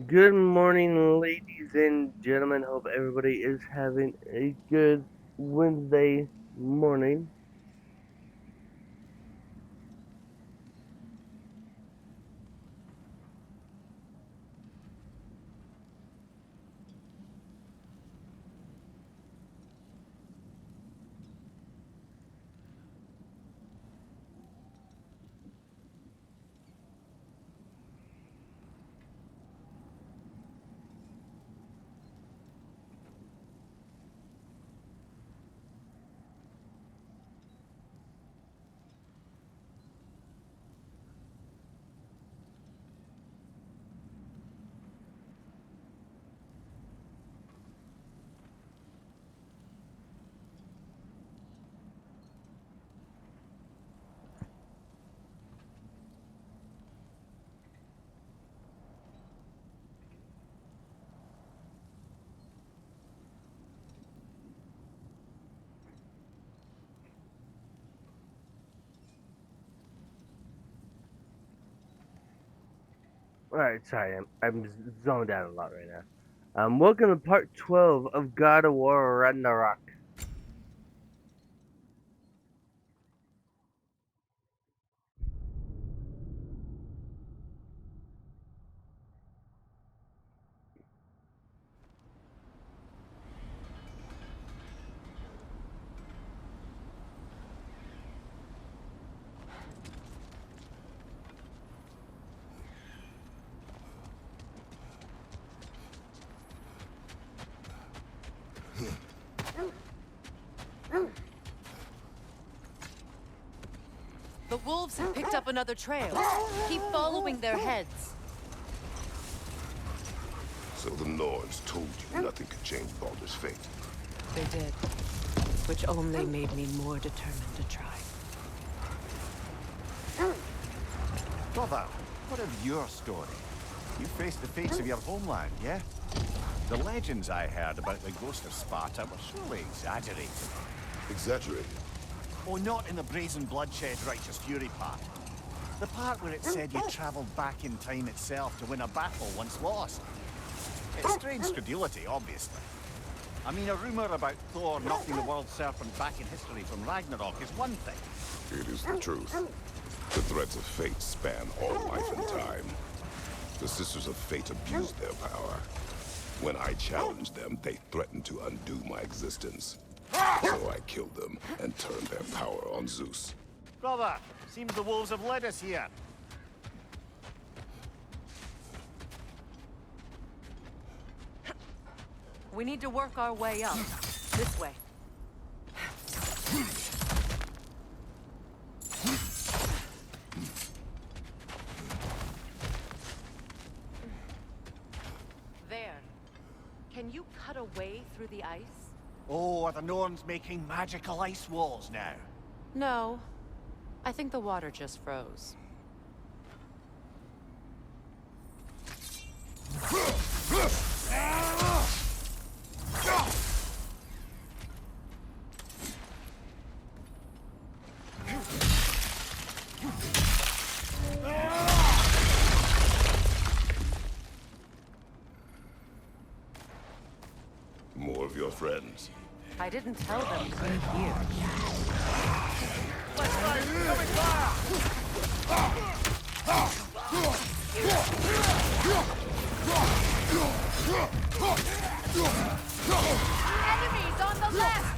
Good morning, ladies and gentlemen. Hope everybody is having a good Wednesday morning. Alright, sorry, I'm zoned out a lot right now. Welcome to part 12 of God of War Ragnarok. The wolves have picked up another trail. Keep following their heads. So the Norns told you nothing could change Baldur's fate. They did, which only made me more determined to try. Brother, what of your story? You faced the fates of your homeland, yeah? The legends I heard about the ghost of Sparta were surely exaggerated. Exaggerated. Oh, not in the brazen bloodshed righteous fury part. The part where it said you traveled back in time itself to win a battle once lost. It's strange credulity, obviously. I mean, a rumor about Thor knocking the world serpent back in history from Ragnarok is one thing. It is the truth. The threads of fate span all life and time. The Sisters of Fate abused their power. When I challenged them, they threatened to undo my existence. So I killed them and turned their power on Zeus. Brother, seems the wolves have led us here. We need to work our way up. This way. There. Can you cut a way through the ice? Oh, are the Norns making magical ice walls now? No. I think the water just froze. More of your friends. I didn't tell them to be here. Enemies on the left!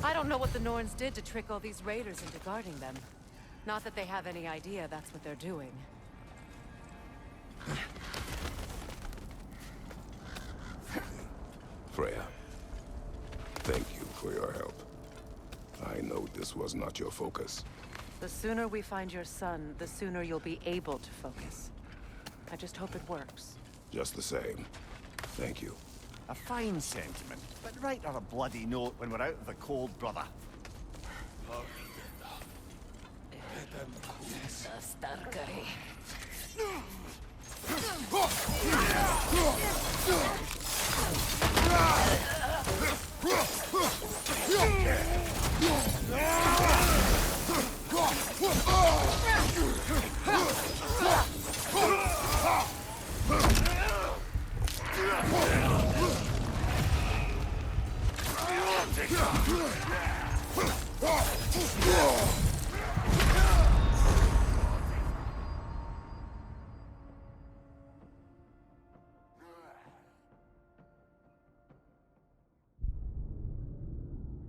I don't know what the Norns did to trick all these raiders into guarding them. Not that they have any idea that's what they're doing. Freya, thank you for your help. I know this was not your focus. The sooner we find your son, the sooner you'll be able to focus. I just hope it works. Just the same. Thank you. A fine sentiment, but write her a bloody note when we're out of the cold, brother.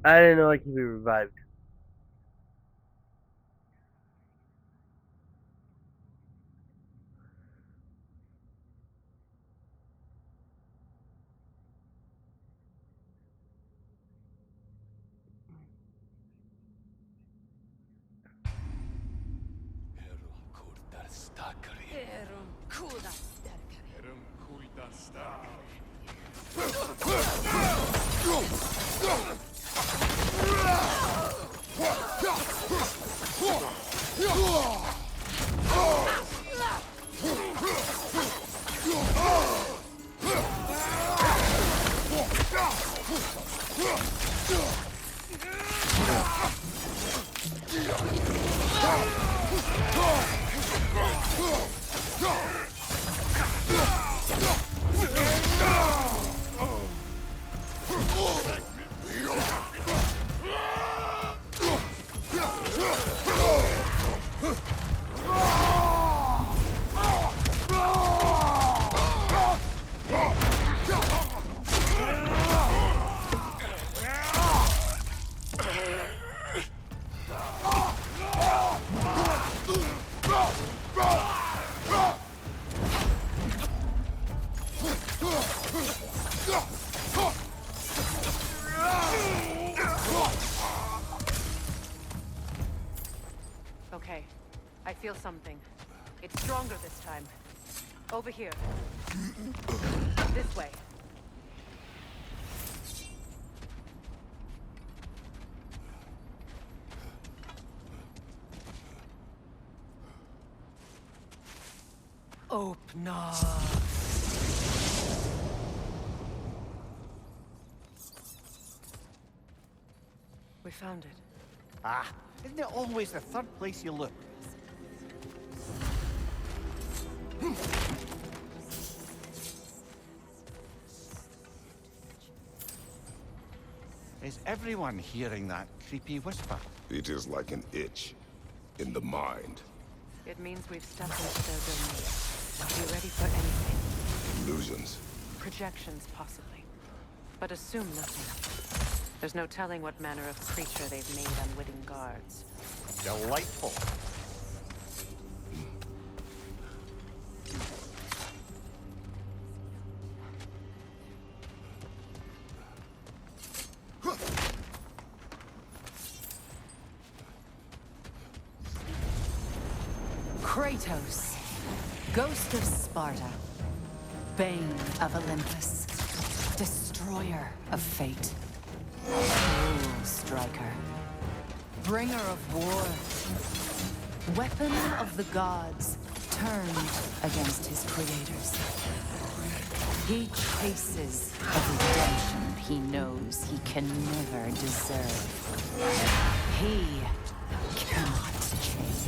I didn't know I could be revived. Okay, I feel something. It's stronger this time. Over here. This way. Open up. We found it. Ah, isn't it always the third place you look? Is everyone hearing that creepy whisper? It is like an itch in the mind. It means we've stepped into their domain. Be ready for anything. Illusions. Projections, possibly. But assume nothing. There's no telling what manner of creature they've made unwitting guards. Delightful. Kratos, Ghost of Sparta, Bane of Olympus, Destroyer of Fate, Cruel Striker, Bringer of War, Weapon of the Gods, turned against his creators. He chases a redemption he knows he can never deserve. He cannot change.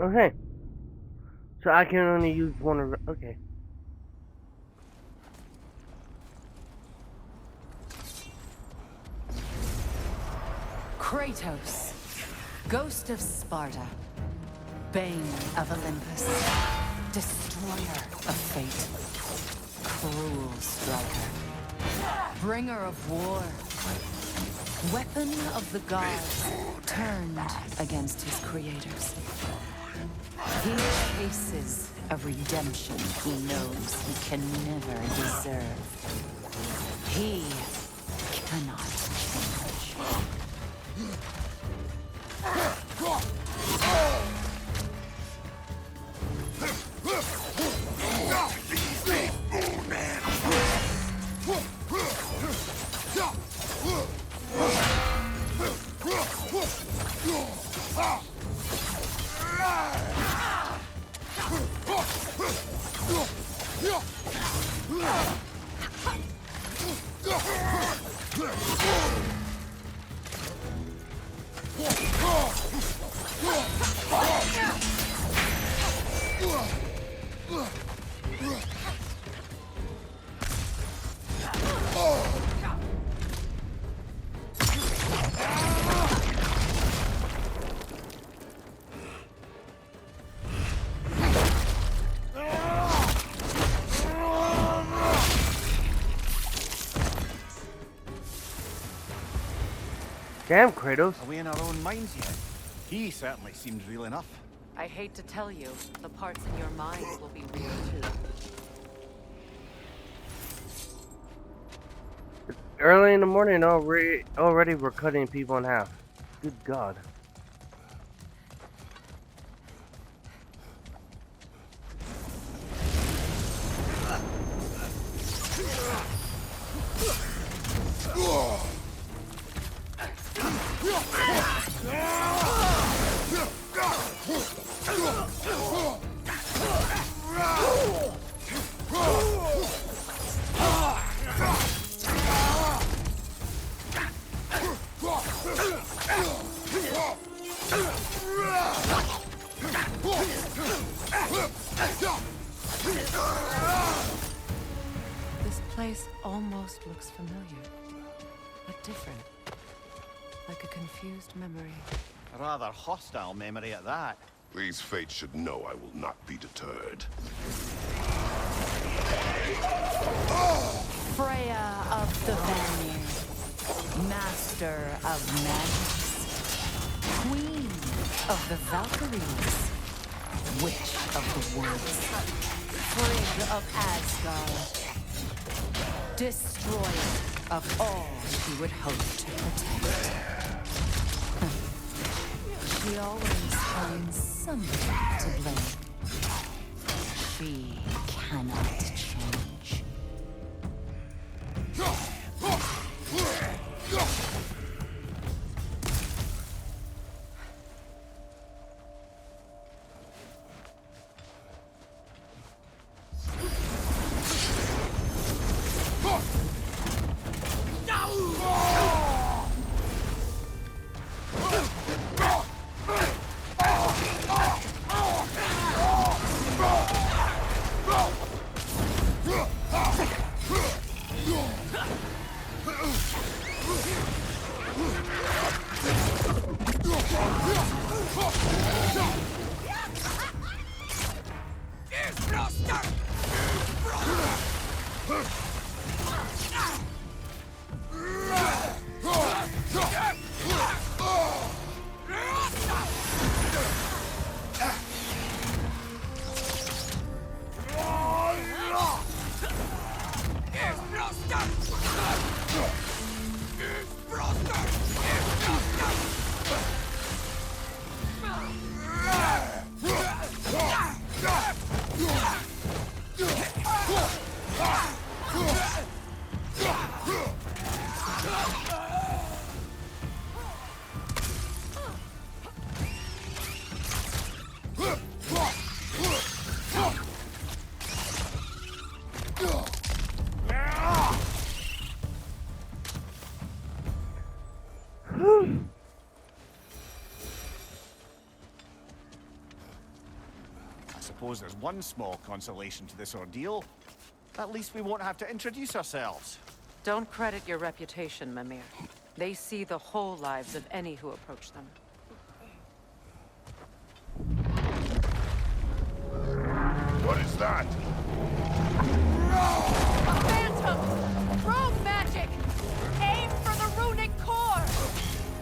Okay. So I can only use one of. Okay. Kratos, Ghost of Sparta, Bane of Olympus, Destroyer of Fate, Cruel Striker, Bringer of War, Weapon of the Gods, turned against his creators. He chases a redemption he knows he can never deserve. He cannot change. Damn, Kratos. Are we in our own minds yet? He certainly seemed real enough. I hate to tell you, the parts in your minds will be real too. Early in the morning, already we're cutting people in half. Good God. This place almost looks familiar, but different. Like a confused memory. A rather hostile memory at that. These fates should know I will not be deterred. Freya of the Vanir, Master of Magics, Queen of the Valkyries, Witch of the Woods, Frigg of Asgard, Destroyer of all she would hope to protect. She always finds somebody to blame. She cannot change. I suppose there's one small consolation to this ordeal. At least we won't have to introduce ourselves. Don't credit your reputation, Mimir. They see the whole lives of any who approach them. What is that? Phantom! Rogue magic! Aim for the runic core!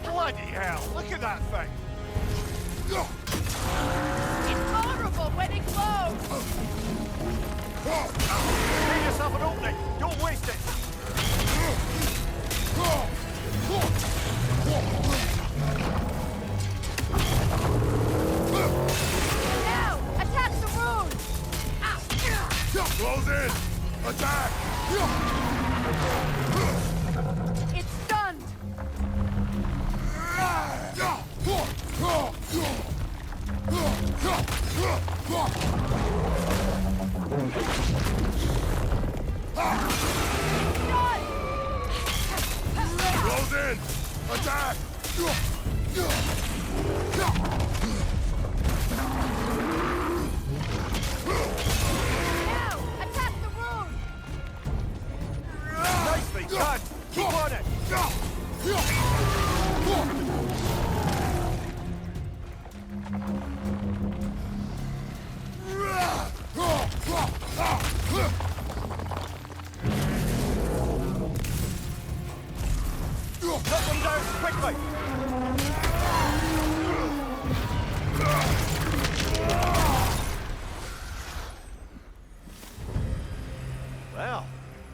Bloody hell, look at that thing! It's vulnerable when it glows! Make yourself an opening! Don't waste it! Now! Attack the rune! Close in! Attack! It's stunned! Close in! Attack! Now! Attack the rune! Nicely done! Keep on it! Knock them down quickly! Well,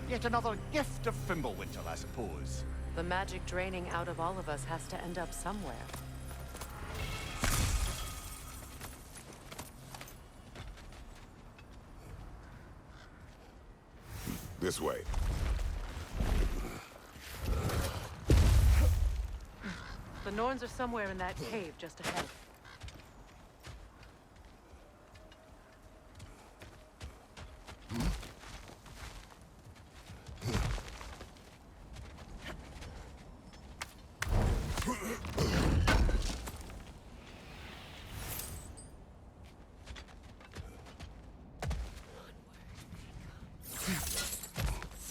yet another gift of Fimbulwinter, I suppose. The magic draining out of all of us has to end up somewhere. This way. The Norns are somewhere in that cave just ahead.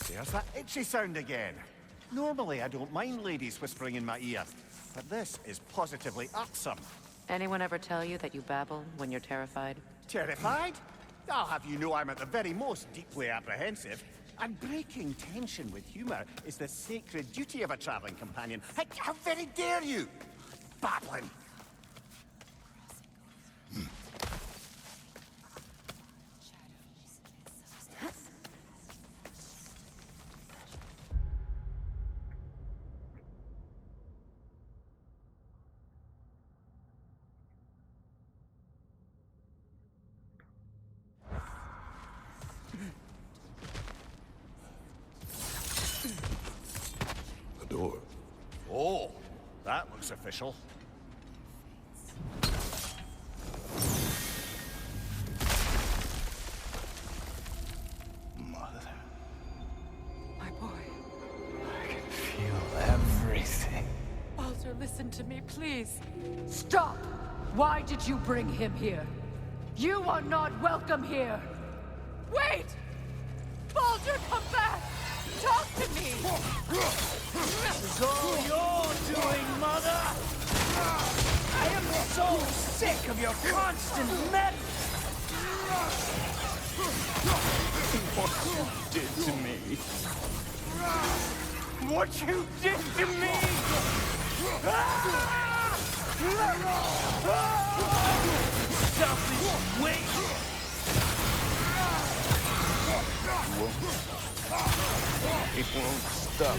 There's that itchy sound again. Normally, I don't mind ladies whispering in my ear, but this is positively irksome. Anyone ever tell you that you babble when you're terrified? Terrified? I'll have you know I'm at the very most deeply apprehensive. And breaking tension with humor is the sacred duty of a traveling companion. How very dare you! Babbling! The door. Oh, that looks official. Mother, My boy. I can feel everything. Baldur, listen to me, please. Stop! Why did you bring him here? You are not welcome here! Wait! Baldur, come back! Talk to me! It's all you're doing, Mother! I am so sick of your constant meddling! What you did to me! What you did to me! Selfish waste! It won't stop.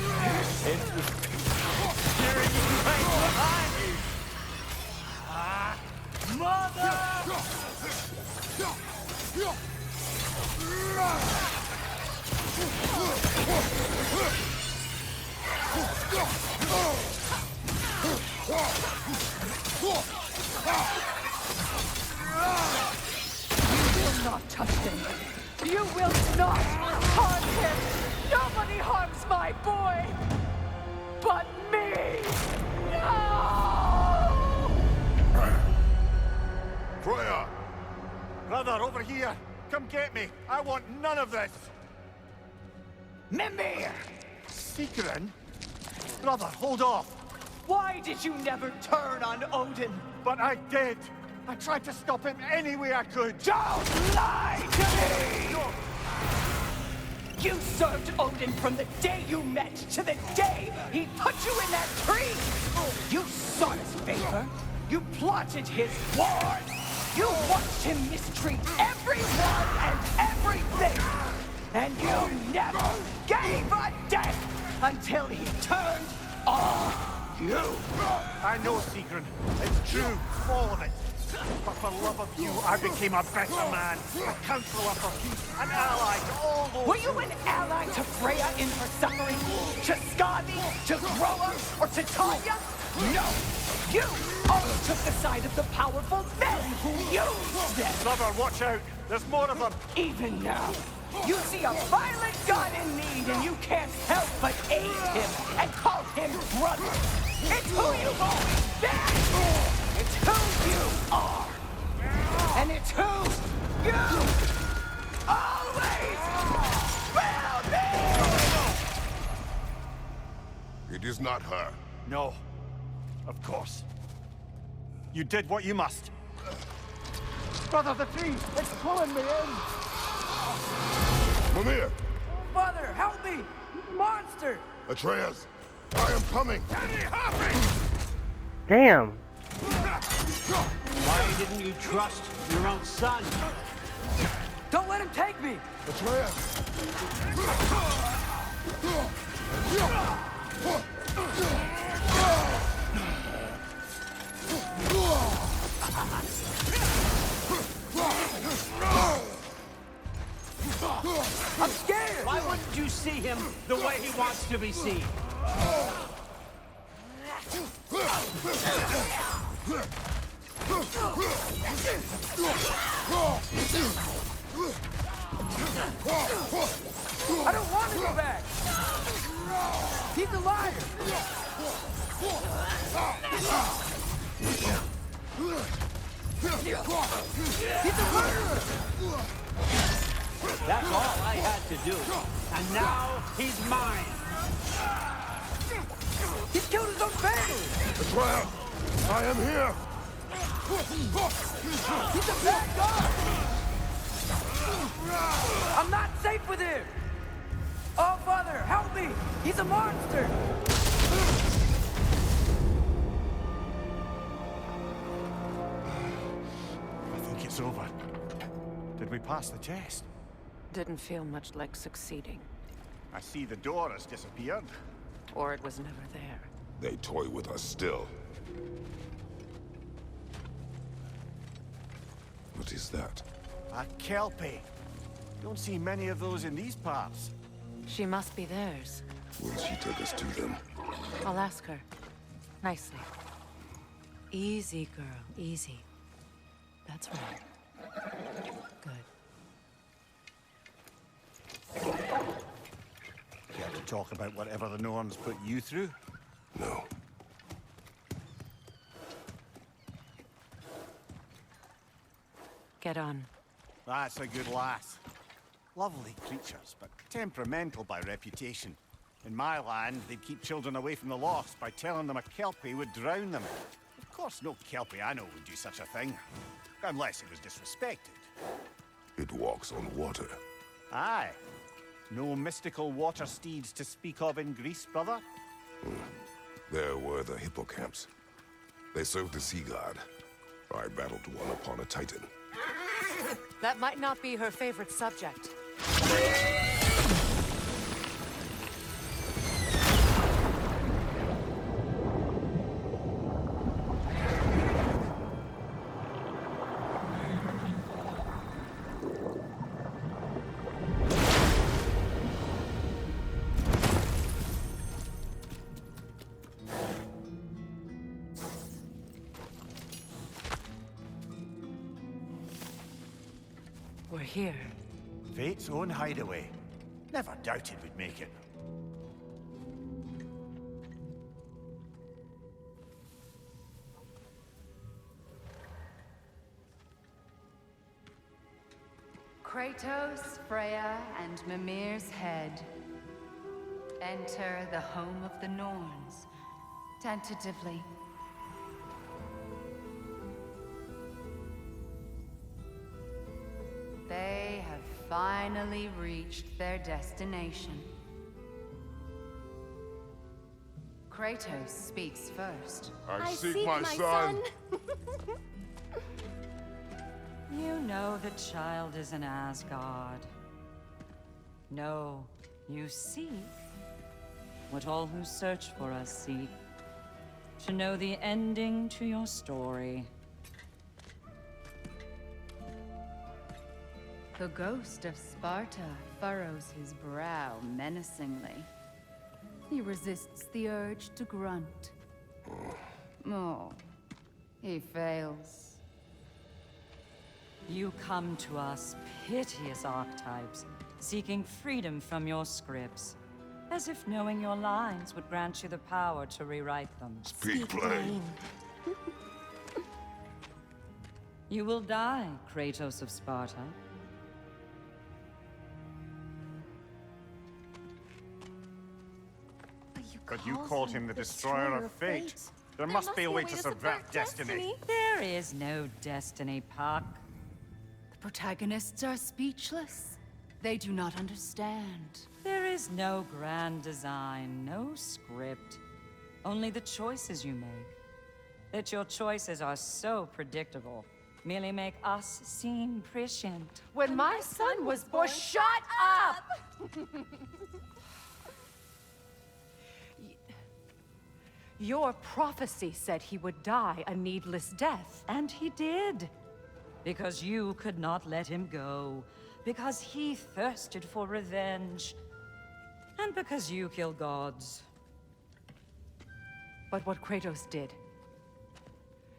It just tearing you right behind me. Mother! You will not touch him! You will not harm him! Nobody harms my boy! But me! No! Come get me! I want none of this! Mimir! Sigrun? Brother, hold off! Why did you never turn on Odin? But I did! I tried to stop him any way I could! Don't lie to me! You served Odin from the day you met to the day he put you in that tree! You sought his favor. You plotted his wars. You watched him mistreat everyone and everything. And you never gave a damn until he turned on you. I know, Sigrun. It's true, all of it. But for love of you, I became a better man, a counselor for peace, an ally to all those... Were you an ally to Freya in her suffering? To Skadi? To Groa? Or to Tanya? No! You always took the side of the powerful men who used them! Brother, watch out! There's more of them! Even now, you see a violent god in need and you can't help but aid him and call him brother! It's who you've always been! It's who you are! And it's who you always will be! It is not her. No. Of course. You did what you must. Brother, the tree! It's pulling me in! Mimir! Father, help me! Monster! Atreus! I am coming! Damn. Why didn't you trust your own son? Don't let him take me! Atreus! I'm scared! Why wouldn't you see him the way he wants to be seen? I don't want to go back! He's a liar! He's a murderer! That's all I had to do. And now he's mine. He's killed his own family! Atreus! I am here! He's a bad guy! I'm not safe with him! Oh, Father, help me! He's a monster! I think it's over. Did we pass the test? Didn't feel much like succeeding. I see the door has disappeared. Or it was never there. They toy with us still. What is that? A Kelpie. Don't see many of those in these parts. She must be theirs. Will she take us to them? I'll ask her. Nicely. Easy, girl. Easy. That's right. Good. Care to talk about whatever the Norns put you through? No. Get on. That's a good lass. Lovely creatures, but temperamental by reputation. In my land, they'd keep children away from the lost by telling them a Kelpie would drown them. Of course, no Kelpie I know would do such a thing. Unless it was disrespected. It walks on water. Aye. No mystical water steeds to speak of in Greece, brother? There were the hippocamps. They served the sea god. I battled one upon a titan. That might not be her favorite subject. We're here. Fate's own hideaway. Never doubted we'd make it. Kratos, Freya, and Mimir's head. Enter the home of the Norns, tentatively. They have finally reached their destination. Kratos speaks first. I seek my son. You know the child is in Asgard. No, you seek what all who search for us seek. To know the ending to your story. The ghost of Sparta furrows his brow menacingly. He resists the urge to grunt. Oh, he fails. You come to us, piteous archetypes, seeking freedom from your scripts. As if knowing your lines would grant you the power to rewrite them. Speak plain. You will die, Kratos of Sparta. But you called him the Destroyer of Fate. There must be a way to subvert destiny. There is no destiny, Puck. The protagonists are speechless. They do not understand. There is no grand design, no script. Only the choices you make. That your choices are so predictable, merely make us seem prescient. When my son was born, shut up! Your prophecy said he would die a needless death. And he did. Because you could not let him go. Because he thirsted for revenge. And because you kill gods. But what Kratos did,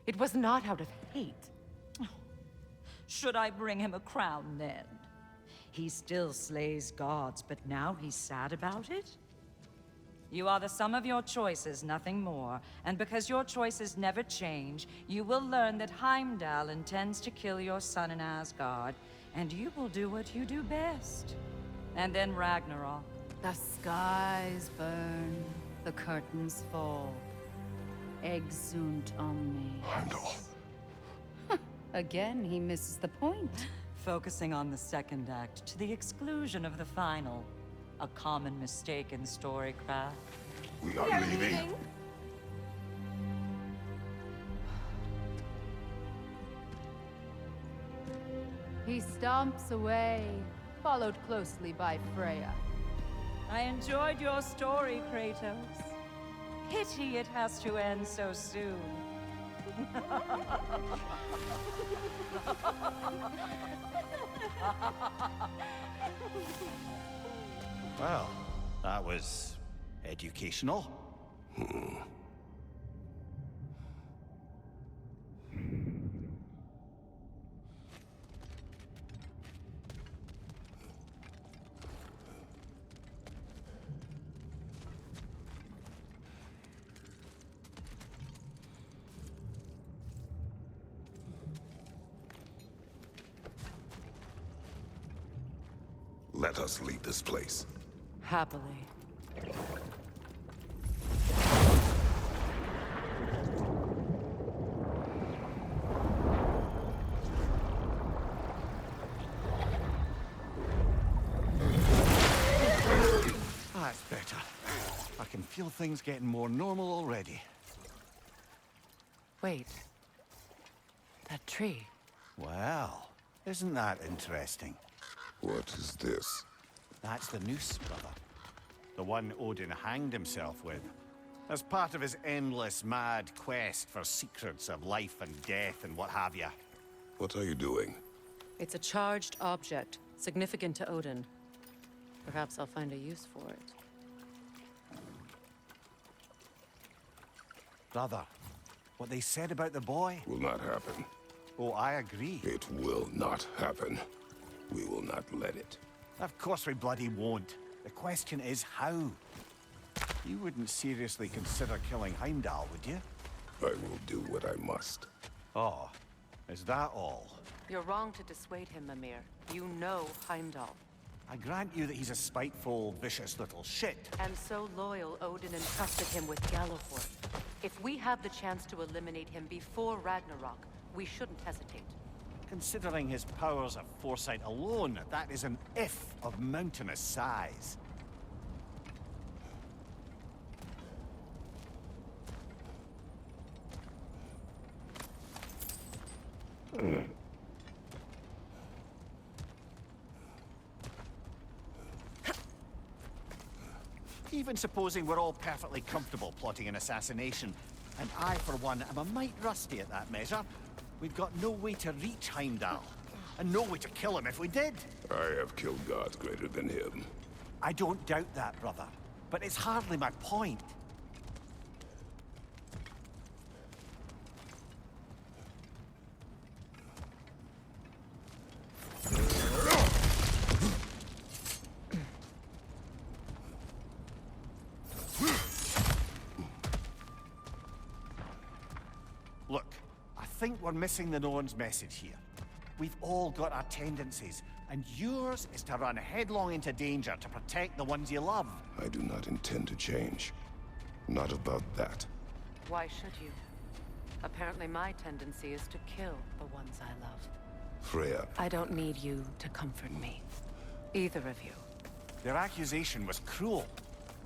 it was not out of hate. Should I bring him a crown then? He still slays gods, but now he's sad about it? You are the sum of your choices, nothing more. And because your choices never change, you will learn that Heimdall intends to kill your son in Asgard, and you will do what you do best. And then Ragnarok. The skies burn, the curtains fall. Exunt omnes. Heimdall. Again, he misses the point. Focusing on the second act to the exclusion of the final. A common mistake in storycraft. We are leaving. He stomps away, followed closely by Freya. I enjoyed your story, Kratos. Pity it has to end so soon. Well, that was educational. Let us leave this place. Happily. That's better. I can feel things getting more normal already. Wait. That tree. Well, isn't that interesting? What is this? That's the noose, brother. The one Odin hanged himself with. As part of his endless, mad quest for secrets of life and death and what have you. What are you doing? It's a charged object, significant to Odin. Perhaps I'll find a use for it. Brother, what they said about the boy? Will not happen. Oh, I agree. It will not happen. We will not let it. Of course we bloody won't. The question is how. You wouldn't seriously consider killing Heimdall, would you? I will do what I must. Oh, is that all? You're wrong to dissuade him, Mimir. You know Heimdall. I grant you that he's a spiteful, vicious little shit. And so loyal, Odin entrusted him with Gjallarhorn. If we have the chance to eliminate him before Ragnarok, we shouldn't hesitate. Considering his powers of foresight alone, that is an if of mountainous size. Even supposing we're all perfectly comfortable plotting an assassination, and I, for one, am a mite rusty at that measure, we've got no way to reach Heimdall, and no way to kill him if we did. I have killed gods greater than him. I don't doubt that, brother, but it's hardly my point. Look, I think we're missing the Norn's message here. We've all got our tendencies, and yours is to run headlong into danger to protect the ones you love. I do not intend to change. Not about that. Why should you? Apparently my tendency is to kill the ones I love. Freya, I don't need you to comfort me. Either of you. Their accusation was cruel.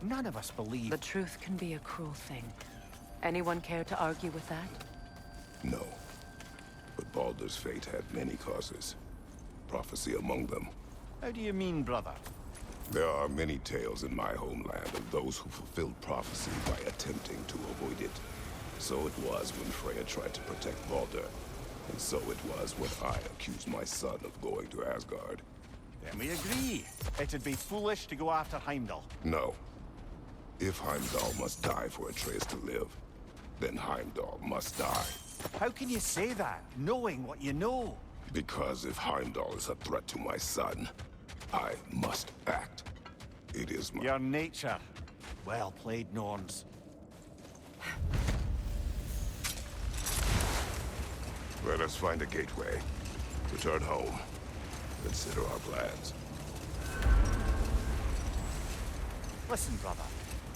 None of us believe... The truth can be a cruel thing. Anyone care to argue with that? no. But Baldur's fate had many causes. Prophecy among them. How do you mean, brother? There are many tales in my homeland of those who fulfilled prophecy by attempting to avoid it. So it was when Freya tried to protect Baldur. And so it was when I accused my son of going to Asgard. Then we agree. It'd be foolish to go after Heimdall. No. If Heimdall must die for Atreus to live, then Heimdall must die. How can you say that, knowing what you know? Because if Heimdall is a threat to my son, I must act. It is my... Your nature. Well played, Norns. Let us find a gateway. Return home. Consider our plans. Listen, brother.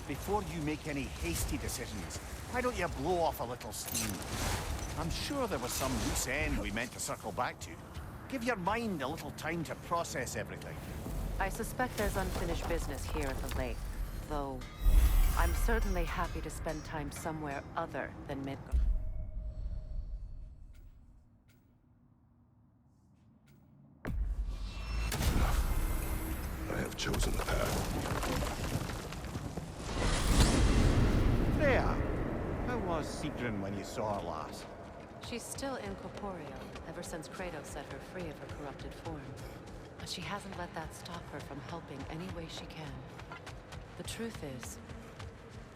Before you make any hasty decisions, why don't you blow off a little steam? I'm sure there was some loose end we meant to circle back to. Give your mind a little time to process everything. I suspect there's unfinished business here at the lake, though I'm certainly happy to spend time somewhere other than Midgard. I have chosen the path. Freya, how was Sigrun when you saw her last? She's still incorporeal, ever since Kratos set her free of her corrupted form. But she hasn't let that stop her from helping any way she can. The truth is,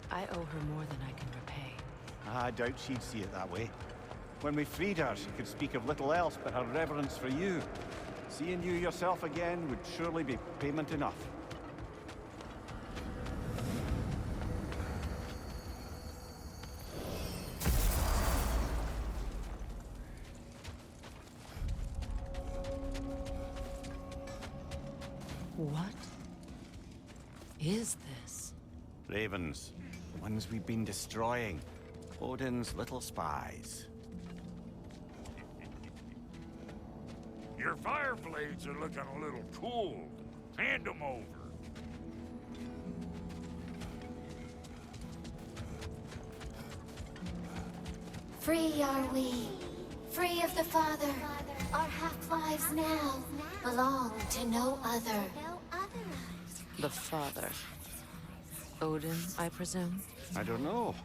I owe her more than I can repay. I doubt she'd see it that way. When we freed her, she could speak of little else but her reverence for you. Seeing you yourself again would surely be payment enough. What is this? Ravens. The ones we've been destroying. Odin's little spies. Your fire blades are looking a little cooled. Hand them over. Free are we, free of the Father. Our half-lives now belong to no other. The father. Odin, I presume? I don't know,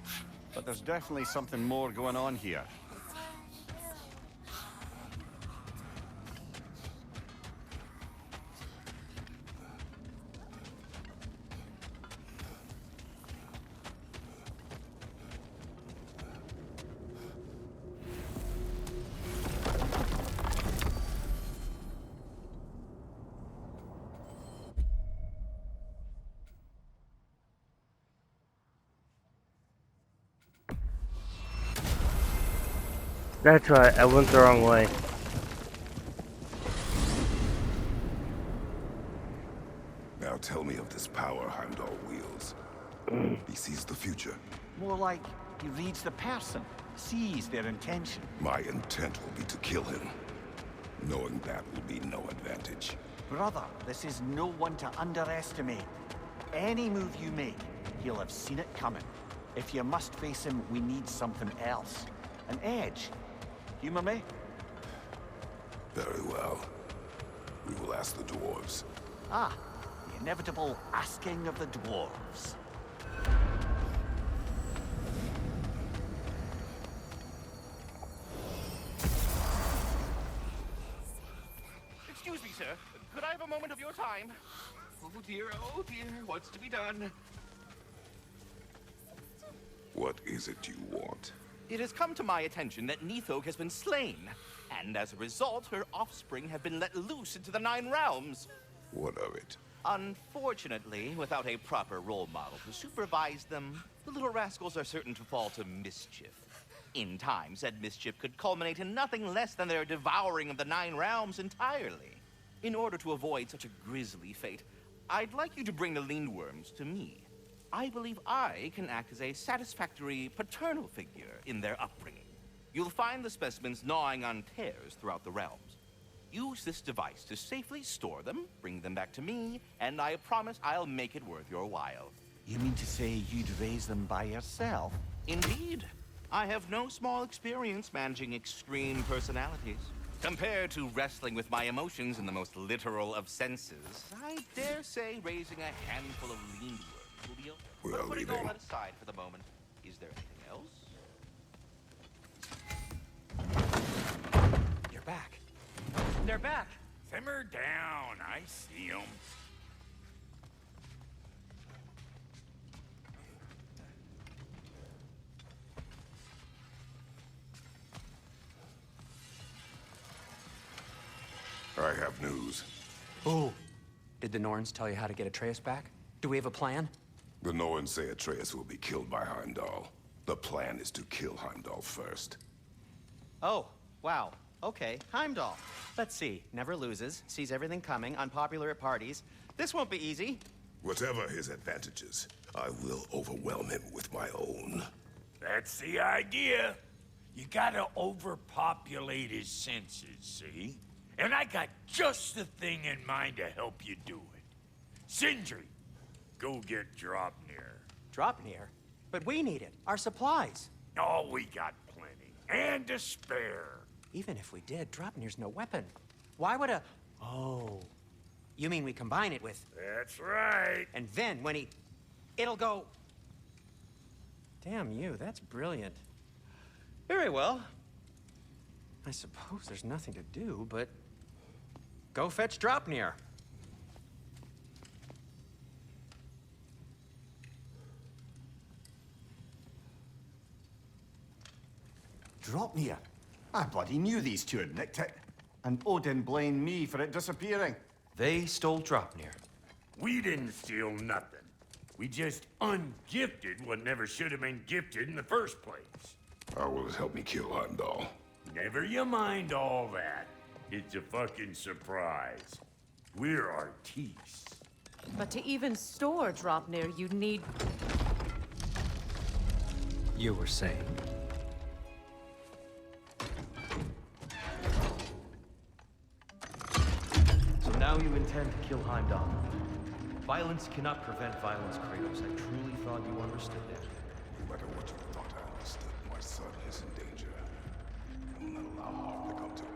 but there's definitely something more going on here. That's right, I went the wrong way. He sees the future. More like he reads the person, sees their intention. My intent will be to kill him. Knowing that will be no advantage. Brother, this is no one to underestimate. Any move you make, he'll have seen it coming. If you must face him, we need something else. An edge. Humor me? Very well. We will ask the dwarves. Ah, the inevitable asking of the dwarves. Excuse me, sir. Could I have a moment of your time? Oh dear, what's to be done? What is it you want? It has come to my attention that Nithog has been slain, and as a result, her offspring have been let loose into the Nine Realms. What of it? Unfortunately, without a proper role model to supervise them, the little rascals are certain to fall to mischief. In time, said mischief could culminate in nothing less than their devouring of the Nine Realms entirely. In order to avoid such a grisly fate, I'd like you to bring the Lindworms to me. I believe I can act as a satisfactory paternal figure in their upbringing. You'll find the specimens gnawing on tears throughout the realms. Use this device to safely store them, bring them back to me, and I promise I'll make it worth your while. You mean to say you'd raise them by yourself? Indeed. I have no small experience managing extreme personalities. Compared to wrestling with my emotions in the most literal of senses, I dare say raising a handful of Lindworms will be okay. We But are putting leaving. all that aside for the moment, is there anything else? You're back. They're back. Simmer down. I see 'em. I have news. Oh. Did the Norns tell you how to get Atreus back? Do we have a plan? The Norns say Atreus will be killed by Heimdall. The plan is to kill Heimdall first. Oh, wow. Okay, Heimdall. Let's see. Never loses, sees everything coming, unpopular at parties. This won't be easy. Whatever his advantages, I will overwhelm him with my own. That's the idea. You gotta overpopulate his senses, see? And I got just the thing in mind to help you do it. Sindri, go get Dropnir. Dropnir? But we need it. Our supplies. Oh, we got plenty. And to spare. Even if we did, Dropnir's no weapon. Why would a... Oh. You mean we combine it with... That's right. And then when he... It'll go... Damn you, that's brilliant. Very well. I suppose there's nothing to do, but... Go fetch Dropnir. Dropnir? I bloody knew these two had nicked it. And Odin blamed me for it disappearing. They stole Dropnir. We didn't steal nothing. We just ungifted what never should have been gifted in the first place. How will it help me kill Heimdall? Never you mind all that. It's a fucking surprise. We're artistes. But to even store Dropnir, you'd need... You were saying. So now you intend to kill Heimdall. Violence cannot prevent violence, Kratos. I truly thought you understood that. No matter what you thought I understood, my son is in danger. I will not allow harm to come to him.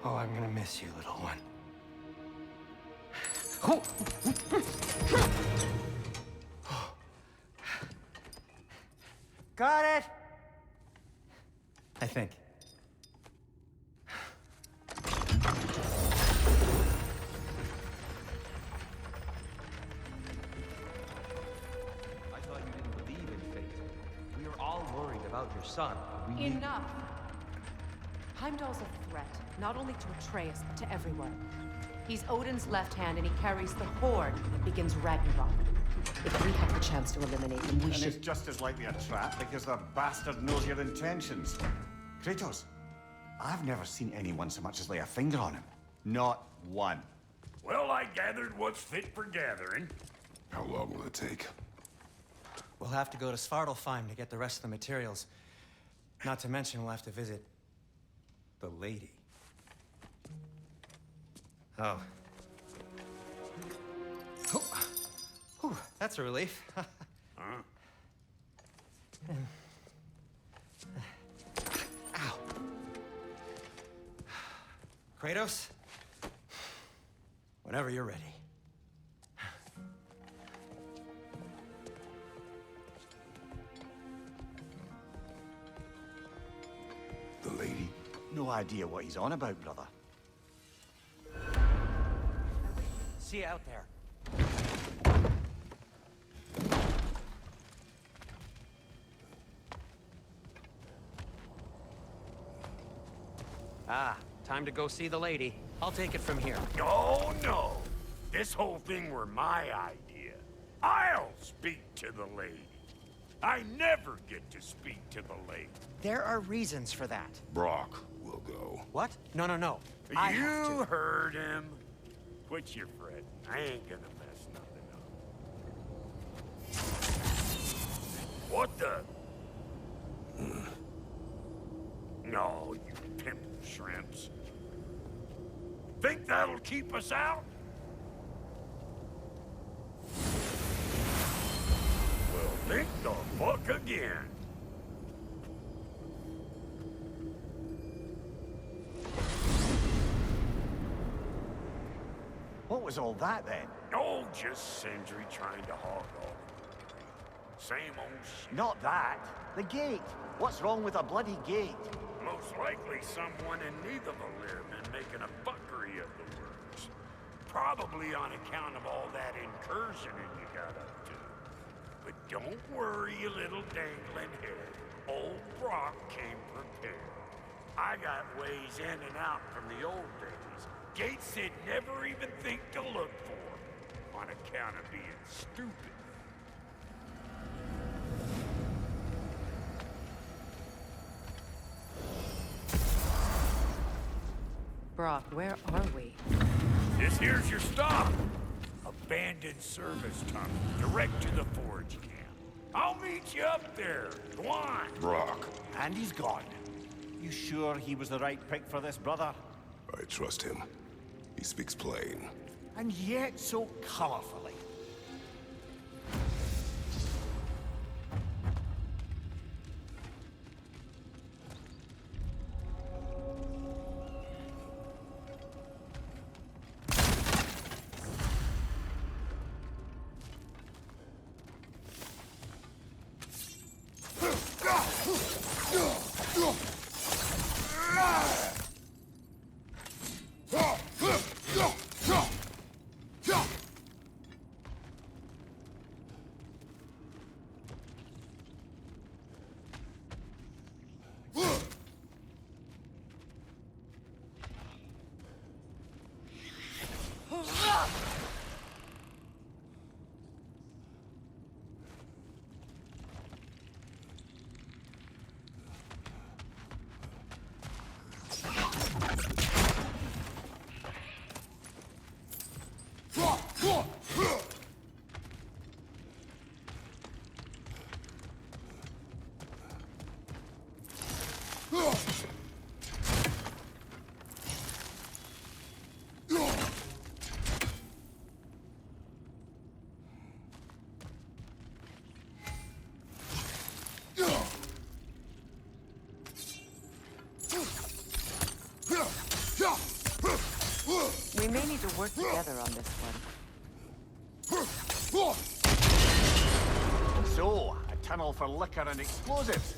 Oh, I'm gonna miss you, little one. Got it! I think. I thought you didn't believe in fate. We are all worried about your son. We need... Enough! Heimdall's a threat, not only to Atreus, but to everyone. He's Odin's left hand, and he carries the horde that begins Ragnarok. If we have the chance to eliminate him, we should... And it's just as likely a trap because the bastard knows your intentions. Kratos, I've never seen anyone so much as lay a finger on him. Not one. Well, I gathered what's fit for gathering. How long will it take? We'll have to go to Svartalfheim to get the rest of the materials. Not to mention we'll have to visit the lady. Oh. Oh. Whew, that's a relief. Ow. Kratos? Whenever you're ready. The lady? No idea what he's on about, brother. See you out there. Ah, time to go see the lady. I'll take it from here. Oh, no. This whole thing were my idea. I'll speak to the lady. I never get to speak to the lady. There are reasons for that. Brock will go. What? No, no, no. I have You to. heard him. Quit your fretting. I ain't gonna mess nothing up. What the? No, you pimp shrimps. Think that'll keep us out? Well, think the fuck again. What was all that then? Oh, just Sindri trying to hog all the glory. Same old shit. Not that. The gate. What's wrong with a bloody gate? Most likely someone in Nidavellir been making a fuckery of the works. Probably on account of all that incursioning you got up to. But don't worry, you little dangling head. Old Brock came prepared. I got ways in and out from the old days. Gates they'd never even think to look for. On account of being stupid. Brock, where are we? This here's your stop. Abandoned service tunnel, direct to the forge camp. I'll meet you up there. Go on. Brock. And he's gone. You sure he was the right pick for this, brother? I trust him. He speaks plain. And yet so colorfully. We may need to work together on this one. tunnel for liquor and explosives.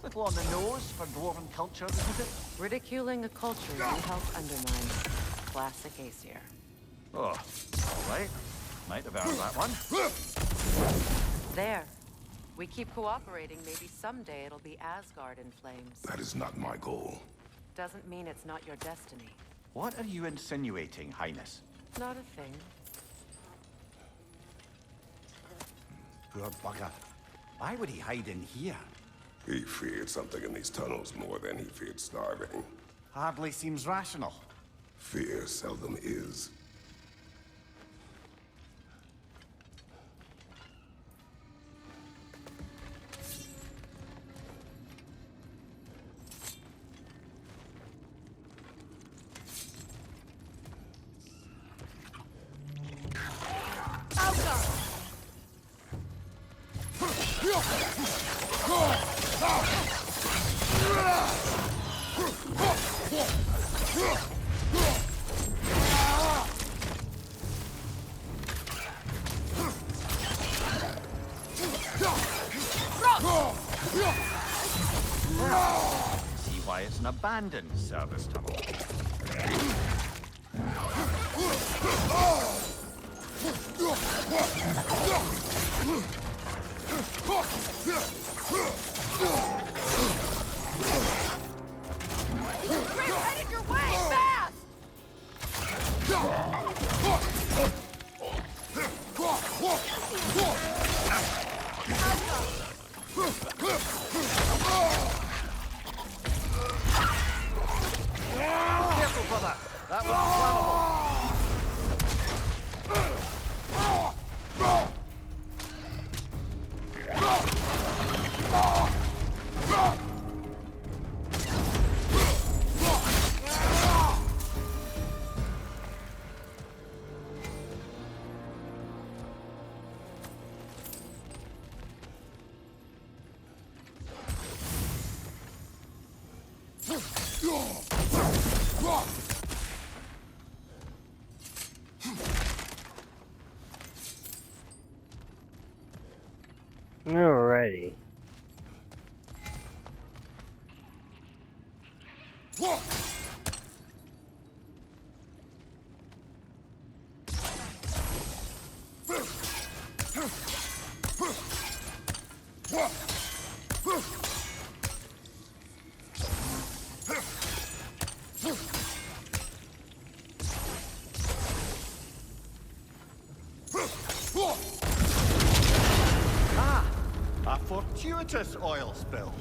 Little on the nose for dwarven culture, isn't it? Ridiculing a culture you helped undermine. Classic Aesir. Oh, all right. Might have earned that one. There. We keep cooperating, maybe someday it'll be Asgard in flames. That is not my goal. Doesn't mean it's not your destiny. What are you insinuating, Highness? Not a thing. Poor bugger. Why would he hide in here? He feared something in these tunnels more than he feared starving. Hardly seems rational. Fear seldom is. See why it's an abandoned service tunnel. We're headed your way! Fast! Careful, brother! That was flammable! Alrighty. A fortuitous oil spill.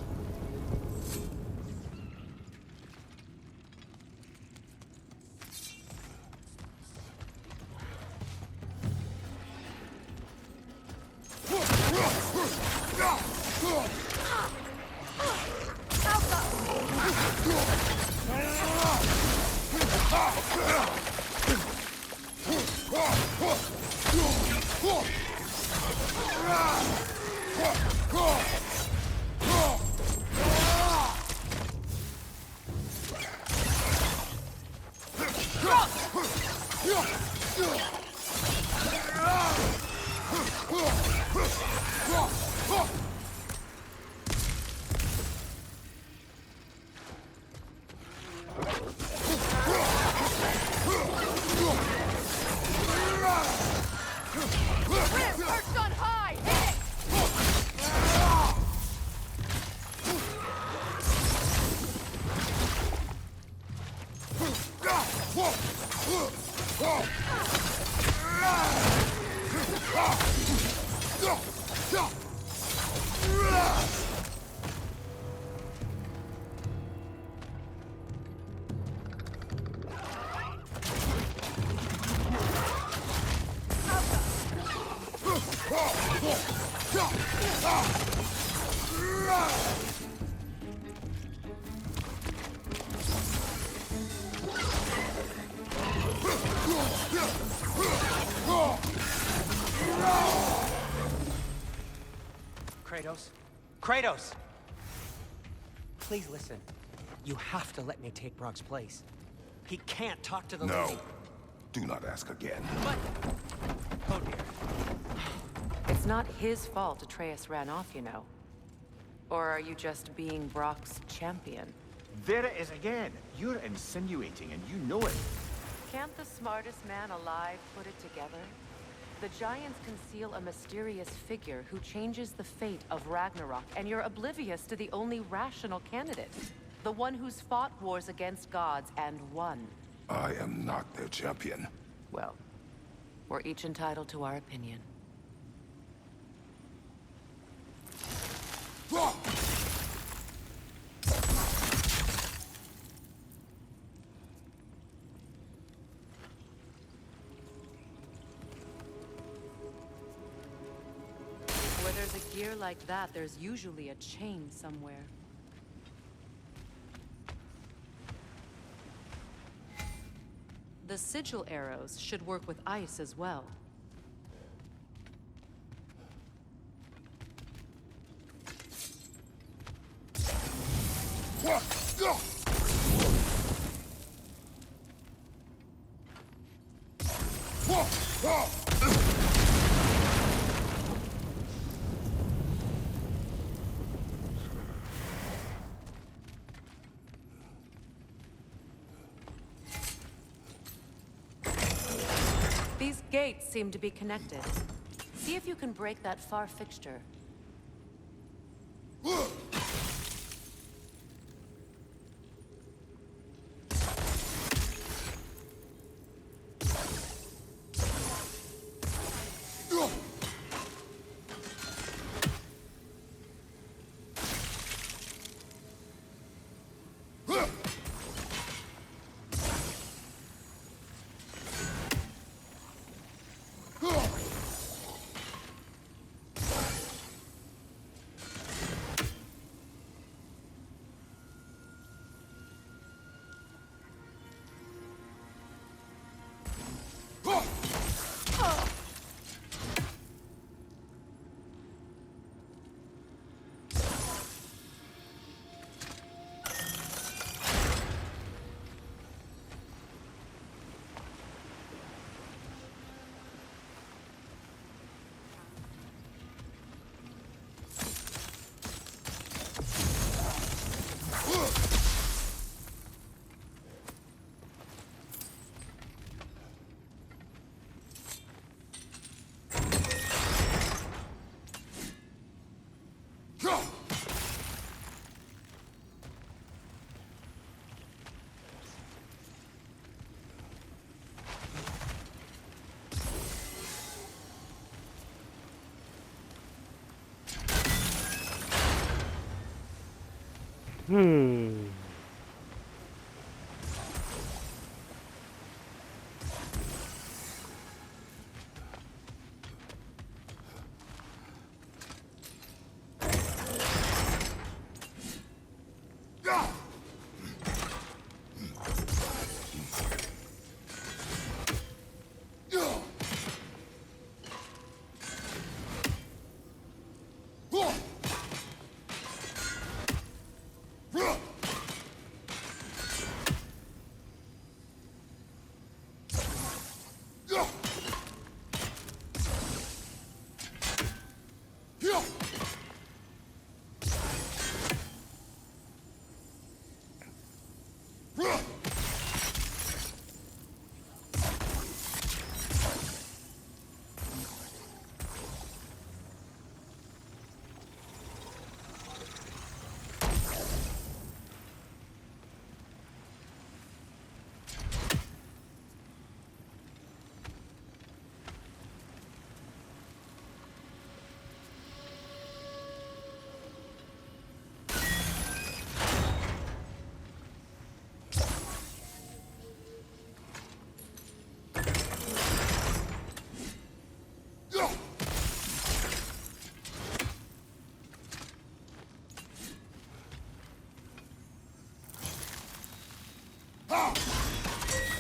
We're perched on high! Hit it! Kratos? Kratos! Please listen. You have to let me take Brock's place. He can't talk to the No. lady. Do not ask again. But... Oh dear. It's not his fault Atreus ran off, you know. Or are you just being Brock's champion? There it is again. You're insinuating and you know it. Can't the smartest man alive put it together? The Giants conceal a mysterious figure who changes the fate of Ragnarok, and you're oblivious to the only rational candidate. The one who's fought wars against gods and won. I am not their champion. Well, we're each entitled to our opinion. Where there's a gear like that, there's usually a chain somewhere. The sigil arrows should work with ice as well. These gates seem to be connected. See if you can break that far fixture.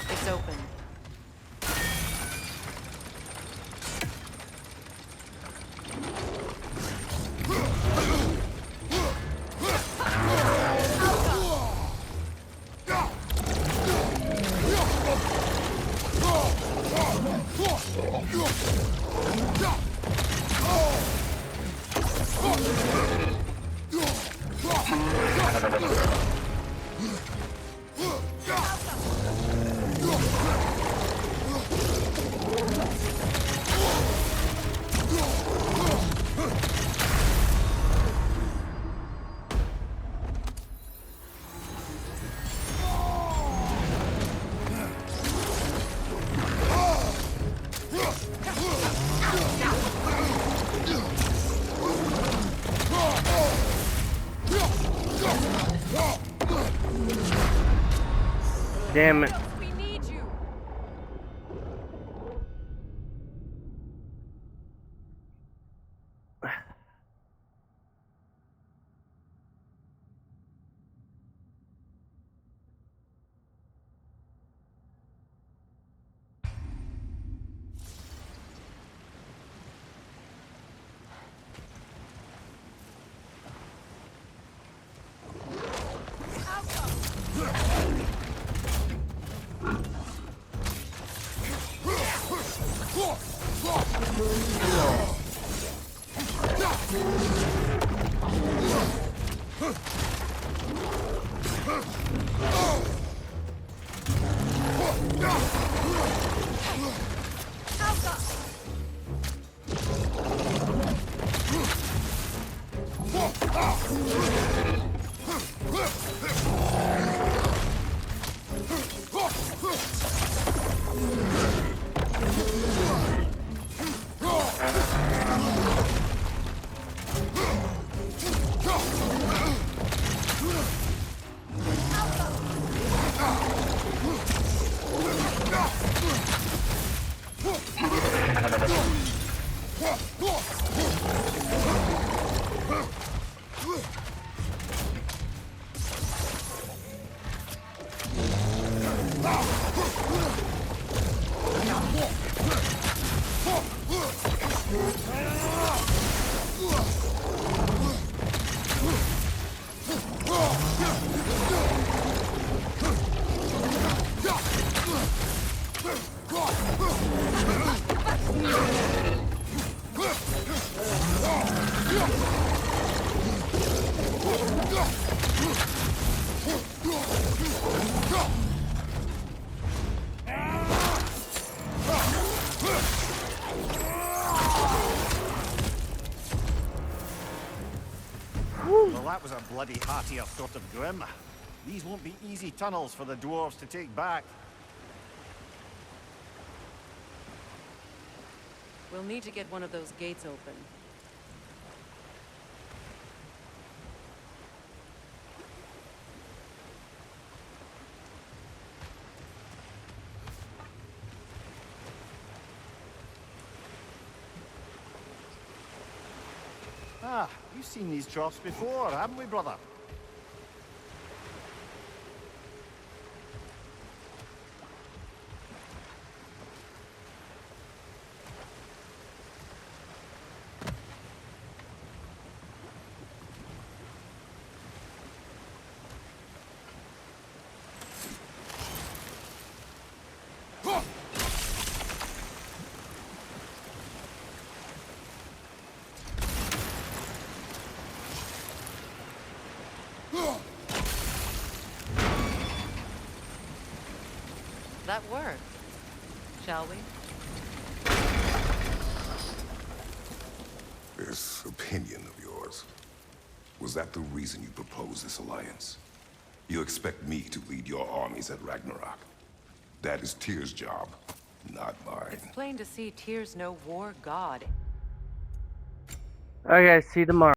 It's open. Damn it. We need you. Well, that was a bloody heartier sort of grim. These won't be easy tunnels for the dwarves to take back. We'll need to get one of those gates open. Ah, we've seen these troughs before, haven't we, brother? That worked. Shall we? This opinion of yours, was that the reason you proposed this alliance? You expect me to lead your armies at Ragnarok? That is Tyr's job, not mine. It's plain to see Tyr's no war god. Okay, see you tomorrow.